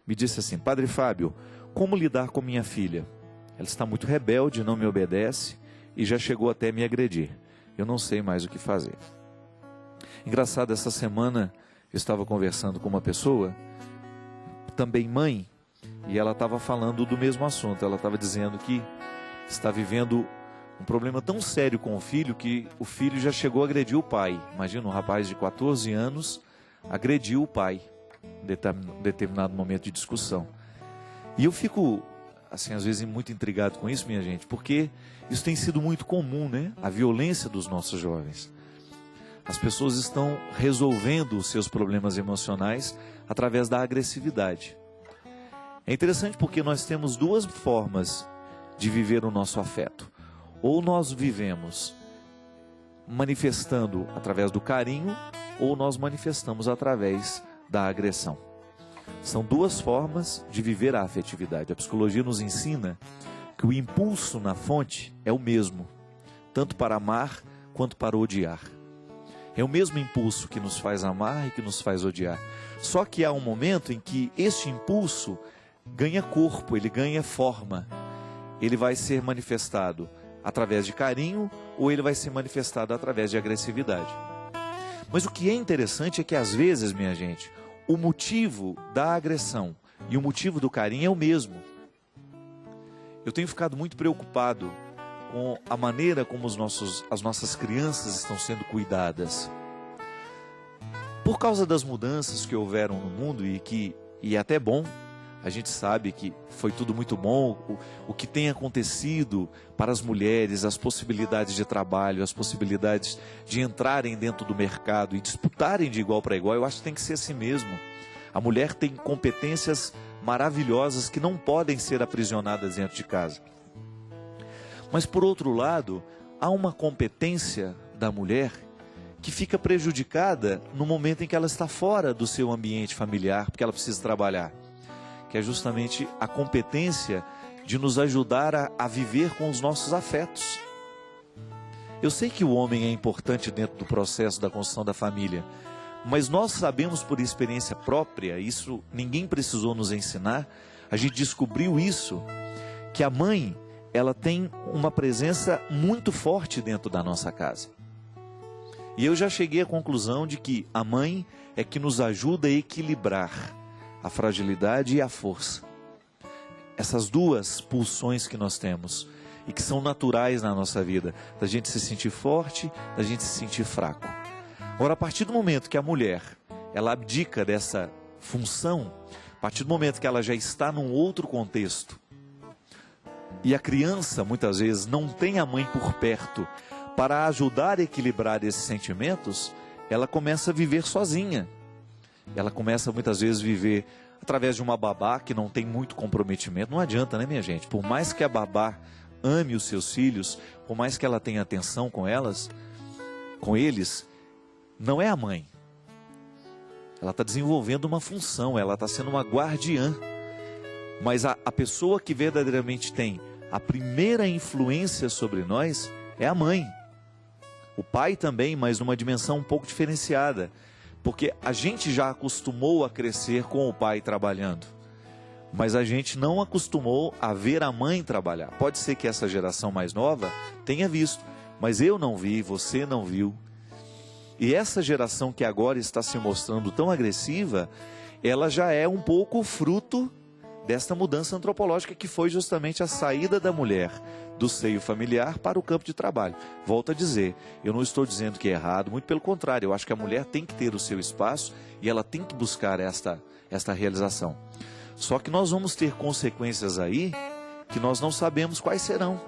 me disse assim: Padre Fábio, como lidar com minha filha? Ela está muito rebelde, não me obedece e já chegou até me agredir. Eu não sei mais o que fazer. Engraçado, essa semana eu estava conversando com uma pessoa, também mãe, e ela estava falando do mesmo assunto. Ela estava dizendo que está vivendo um problema tão sério com o filho que o filho já chegou a agredir o pai. Imagina, um rapaz de 14 anos agrediu o pai em determinado momento de discussão. E eu fico, assim, às vezes muito intrigado com isso, minha gente, porque isso tem sido muito comum, né? A violência dos nossos jovens. As pessoas estão resolvendo os seus problemas emocionais através da agressividade. É interessante porque nós temos duas formas de viver o nosso afeto. Ou nós vivemos manifestando através do carinho, ou nós manifestamos através da agressão. São duas formas de viver a afetividade. A psicologia nos ensina que o impulso na fonte é o mesmo, tanto para amar quanto para odiar. É o mesmo impulso que nos faz amar e que nos faz odiar. Só que há um momento em que este impulso ganha corpo, ele ganha forma. Ele vai ser manifestado através de carinho ou ele vai ser manifestado através de agressividade. Mas o que é interessante é que às vezes, minha gente, o motivo da agressão e o motivo do carinho é o mesmo. Eu tenho ficado muito preocupado com a maneira como as nossas crianças estão sendo cuidadas. Por causa das mudanças que houveram no mundo e é até bom, a gente sabe que foi tudo muito bom, o que tem acontecido para as mulheres, as possibilidades de trabalho, as possibilidades de entrarem dentro do mercado e disputarem de igual para igual, eu acho que tem que ser assim mesmo. A mulher tem competências maravilhosas que não podem ser aprisionadas dentro de casa. Mas por outro lado, há uma competência da mulher que fica prejudicada no momento em que ela está fora do seu ambiente familiar, porque ela precisa trabalhar, que é justamente a competência de nos ajudar a viver com os nossos afetos. Eu sei que o homem é importante dentro do processo da construção da família, mas nós sabemos por experiência própria, isso ninguém precisou nos ensinar, a gente descobriu isso, que a mãe, ela tem uma presença muito forte dentro da nossa casa. E eu já cheguei à conclusão de que a mãe é que nos ajuda a equilibrar a fragilidade e a força. Essas duas pulsões que nós temos e que são naturais na nossa vida, da gente se sentir forte, da gente se sentir fraco. Agora, a partir do momento que a mulher, ela abdica dessa função, a partir do momento que ela já está num outro contexto, e a criança, muitas vezes, não tem a mãe por perto para ajudar a equilibrar esses sentimentos, ela começa a viver sozinha. Ela começa, muitas vezes, a viver através de uma babá que não tem muito comprometimento. Não adianta, né, minha gente? Por mais que a babá ame os seus filhos, por mais que ela tenha atenção com eles, não é a mãe. Ela está desenvolvendo uma função, ela está sendo uma guardiã. Mas a pessoa que verdadeiramente tem a primeira influência sobre nós é a mãe. O pai também, mas numa dimensão um pouco diferenciada. Porque a gente já acostumou a crescer com o pai trabalhando. Mas a gente não acostumou a ver a mãe trabalhar. Pode ser que essa geração mais nova tenha visto, mas eu não vi, você não viu. E essa geração que agora está se mostrando tão agressiva, ela já é um pouco fruto desta mudança antropológica que foi justamente a saída da mulher do seio familiar para o campo de trabalho. Volto a dizer, eu não estou dizendo que é errado, muito pelo contrário, eu acho que a mulher tem que ter o seu espaço e ela tem que buscar esta realização. Só que nós vamos ter consequências aí que nós não sabemos quais serão.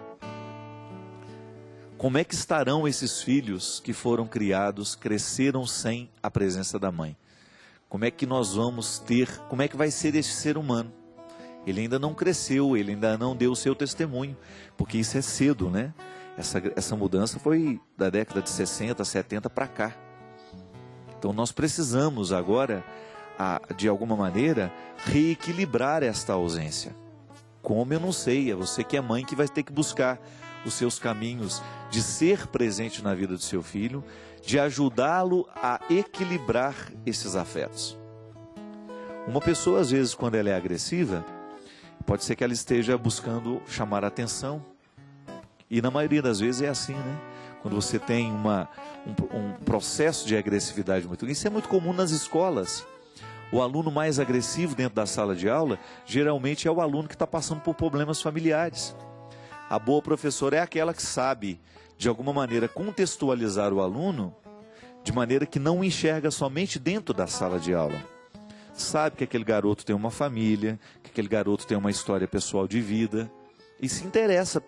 Como é que estarão esses filhos que foram criados, cresceram sem a presença da mãe? Como é que nós vamos ter, como é que vai ser esse ser humano? Ele ainda não cresceu, ele ainda não deu o seu testemunho, porque isso é cedo, né? Essa mudança foi da década de 60, 70 para cá. Então nós precisamos agora, de alguma maneira, reequilibrar esta ausência. Como eu não sei, é você que é mãe que vai ter que buscar os seus caminhos de ser presente na vida do seu filho, de ajudá-lo a equilibrar esses afetos. Uma pessoa, às vezes, quando ela é agressiva, pode ser que ela esteja buscando chamar a atenção. E na maioria das vezes é assim, né? Quando você tem um processo de agressividade muito grande. Isso é muito comum nas escolas. O aluno mais agressivo dentro da sala de aula, geralmente é o aluno que está passando por problemas familiares. A boa professora é aquela que sabe, de alguma maneira, contextualizar o aluno, de maneira que não o enxerga somente dentro da sala de aula. Sabe que aquele garoto tem uma família, que aquele garoto tem uma história pessoal de vida, e se interessa,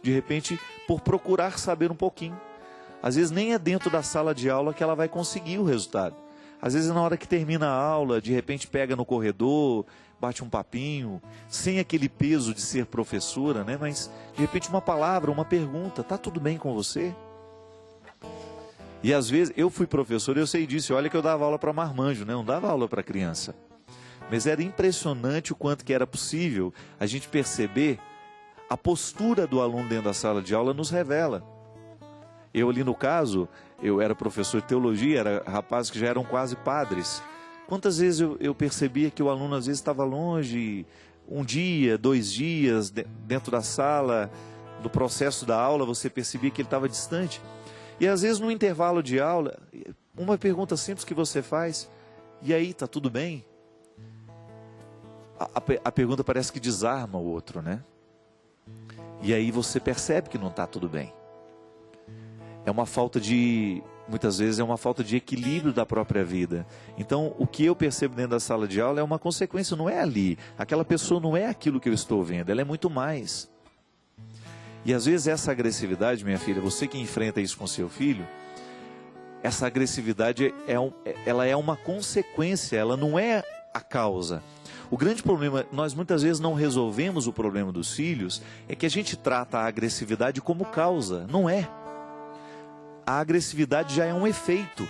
de repente, por procurar saber um pouquinho. Às vezes nem é dentro da sala de aula que ela vai conseguir o resultado. Às vezes na hora que termina a aula, de repente pega no corredor, bate um papinho, sem aquele peso de ser professora, né? Mas de repente uma palavra, uma pergunta, tá tudo bem com você? E às vezes, eu fui professor, eu sei disso, olha que eu dava aula para marmanjo, né? Não dava aula para criança. Mas era impressionante o quanto que era possível a gente perceber a postura do aluno dentro da sala de aula nos revela. Eu ali no caso, eu era professor de teologia, era rapazes que já eram quase padres. Quantas vezes eu percebia que o aluno às vezes estava longe, um dia, 2 dias, dentro da sala, no processo da aula, você percebia que ele estava distante. E às vezes no intervalo de aula, uma pergunta simples que você faz, e aí, tá tudo bem? A pergunta parece que desarma o outro, né? E aí você percebe que não está tudo bem. É uma falta muitas vezes é uma falta de equilíbrio da própria vida. Então, o que eu percebo dentro da sala de aula é uma consequência, não é ali. Aquela pessoa não é aquilo que eu estou vendo, ela é muito mais. E às vezes essa agressividade, minha filha, você que enfrenta isso com seu filho, essa agressividade ela é uma consequência, ela não é a causa. O grande problema, nós muitas vezes não resolvemos o problema dos filhos, é que a gente trata a agressividade como causa. Não é. A agressividade já é um efeito.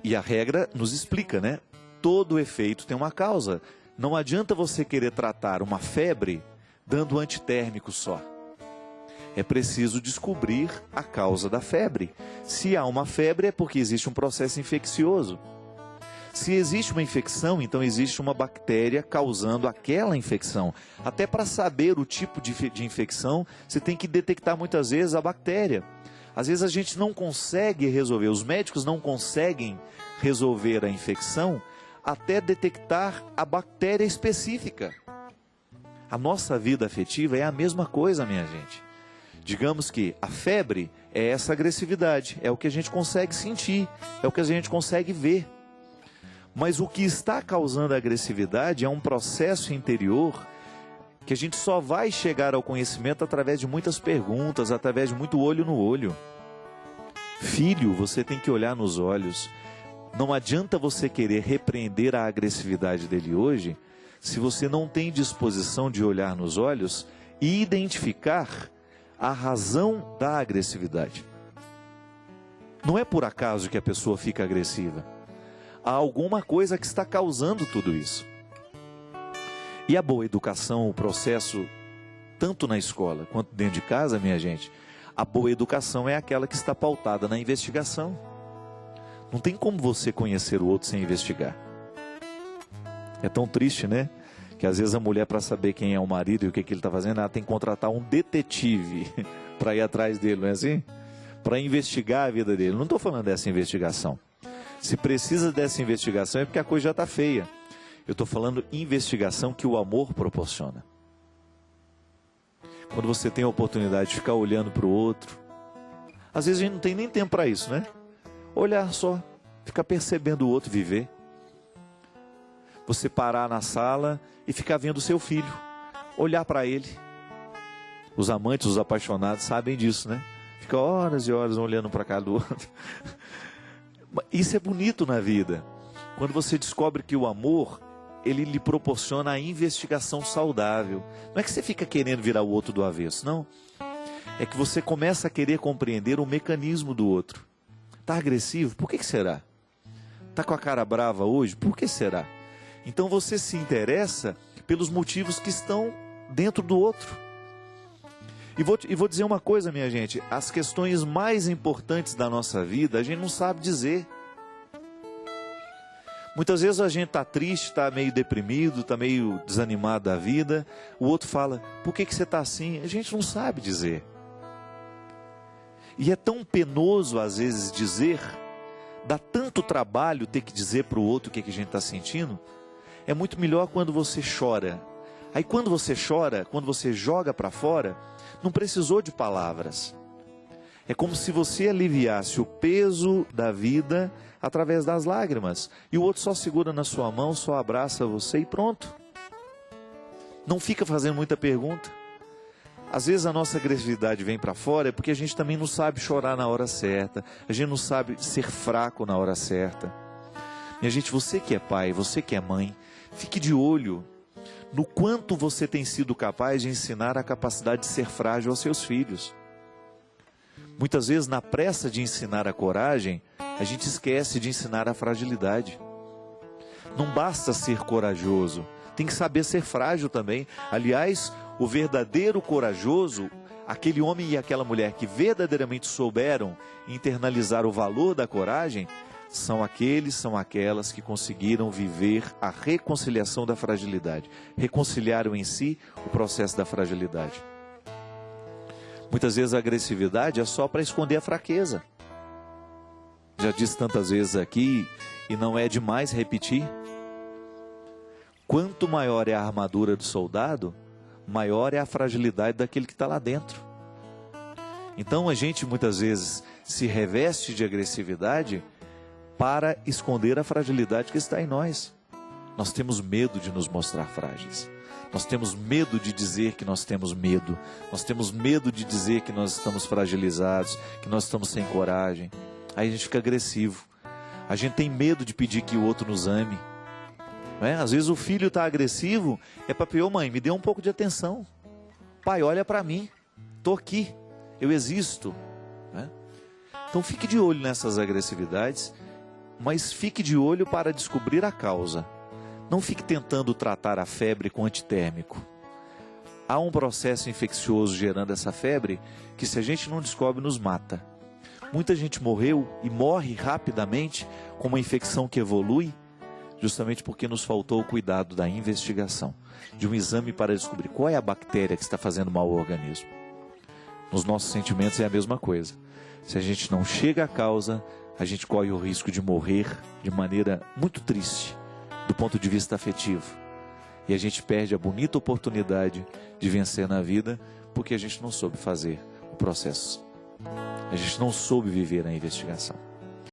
E a regra nos explica, né? Todo efeito tem uma causa. Não adianta você querer tratar uma febre dando antitérmico só. É preciso descobrir a causa da febre. Se há uma febre é porque existe um processo infeccioso. Se existe uma infecção, então existe uma bactéria causando aquela infecção. Até para saber o tipo de infecção, você tem que detectar muitas vezes a bactéria. Às vezes a gente não consegue resolver, os médicos não conseguem resolver a infecção até detectar a bactéria específica. A nossa vida afetiva é a mesma coisa, minha gente. Digamos que a febre é essa agressividade, é o que a gente consegue sentir, é o que a gente consegue ver. Mas o que está causando a agressividade é um processo interior que a gente só vai chegar ao conhecimento através de muitas perguntas, através de muito olho no olho. Filho, você tem que olhar nos olhos. Não adianta você querer repreender a agressividade dele hoje, se você não tem disposição de olhar nos olhos e identificar a razão da agressividade. Não é por acaso que a pessoa fica agressiva. Há alguma coisa que está causando tudo isso. E a boa educação, o processo, tanto na escola quanto dentro de casa, minha gente, a boa educação é aquela que está pautada na investigação. Não tem como você conhecer o outro sem investigar. É tão triste, né? Que às vezes a mulher, para saber quem é o marido e o que ele está fazendo, ela tem que contratar um detetive para ir atrás dele, não é assim? Para investigar a vida dele. Não estou falando dessa investigação. Se precisa dessa investigação é porque a coisa já está feia. Eu estou falando investigação que o amor proporciona. Quando você tem a oportunidade de ficar olhando para o outro, às vezes a gente não tem nem tempo para isso, né? Olhar só, ficar percebendo o outro viver. Você parar na sala e ficar vendo o seu filho, olhar para ele. Os amantes, os apaixonados sabem disso, né? Fica horas e horas olhando para cá do outro. Isso é bonito na vida. Quando você descobre que o amor, ele lhe proporciona a investigação saudável. Não é que você fica querendo virar o outro do avesso, não. É que você começa a querer compreender o mecanismo do outro. Está agressivo? Por que será? Está com a cara brava hoje? Por que será? Então você se interessa pelos motivos que estão dentro do outro. E vou dizer uma coisa, minha gente, as questões mais importantes da nossa vida, a gente não sabe dizer. Muitas vezes a gente está triste, está meio deprimido, está meio desanimado da vida. O outro fala, por que você está assim? A gente não sabe dizer. E é tão penoso às vezes dizer, dá tanto trabalho ter que dizer para o outro o que a gente está sentindo. É muito melhor quando você chora. Aí quando você chora, quando você joga para fora, não precisou de palavras. É como se você aliviasse o peso da vida através das lágrimas. E o outro só segura na sua mão, só abraça você e pronto. Não fica fazendo muita pergunta. Às vezes a nossa agressividade vem para fora é porque a gente também não sabe chorar na hora certa. A gente não sabe ser fraco na hora certa. Minha gente, você que é pai, você que é mãe, fique de olho no quanto você tem sido capaz de ensinar a capacidade de ser frágil aos seus filhos. Muitas vezes, na pressa de ensinar a coragem, a gente esquece de ensinar a fragilidade. Não basta ser corajoso, tem que saber ser frágil também. Aliás, o verdadeiro corajoso, aquele homem e aquela mulher que verdadeiramente souberam internalizar o valor da coragem, são aqueles, são aquelas que conseguiram viver a reconciliação da fragilidade. Reconciliaram em si o processo da fragilidade. Muitas vezes a agressividade é só para esconder a fraqueza. Já disse tantas vezes aqui, e não é demais repetir. Quanto maior é a armadura do soldado, maior é a fragilidade daquele que está lá dentro. Então a gente muitas vezes se reveste de agressividade para esconder a fragilidade que está em nós. Nós temos medo de nos mostrar frágeis. Nós temos medo de dizer que nós temos medo. Nós temos medo de dizer que nós estamos fragilizados, que nós estamos sem coragem. Aí a gente fica agressivo. A gente tem medo de pedir que o outro nos ame. Não é? Às vezes o filho está agressivo, é para pedir, mãe, me dê um pouco de atenção. Pai, olha para mim. Estou aqui. Eu existo. Não é? Então fique de olho nessas agressividades, mas fique de olho para descobrir a causa. Não fique tentando tratar a febre com antitérmico. Há um processo infeccioso gerando essa febre que, se a gente não descobre, nos mata. Muita gente morreu e morre rapidamente com uma infecção que evolui, justamente porque nos faltou o cuidado da investigação, de um exame para descobrir qual é a bactéria que está fazendo mal ao organismo. Nos nossos sentimentos é a mesma coisa. Se a gente não chega à causa, a gente corre o risco de morrer de maneira muito triste, do ponto de vista afetivo. E a gente perde a bonita oportunidade de vencer na vida, porque a gente não soube fazer o processo. A gente não soube viver a investigação.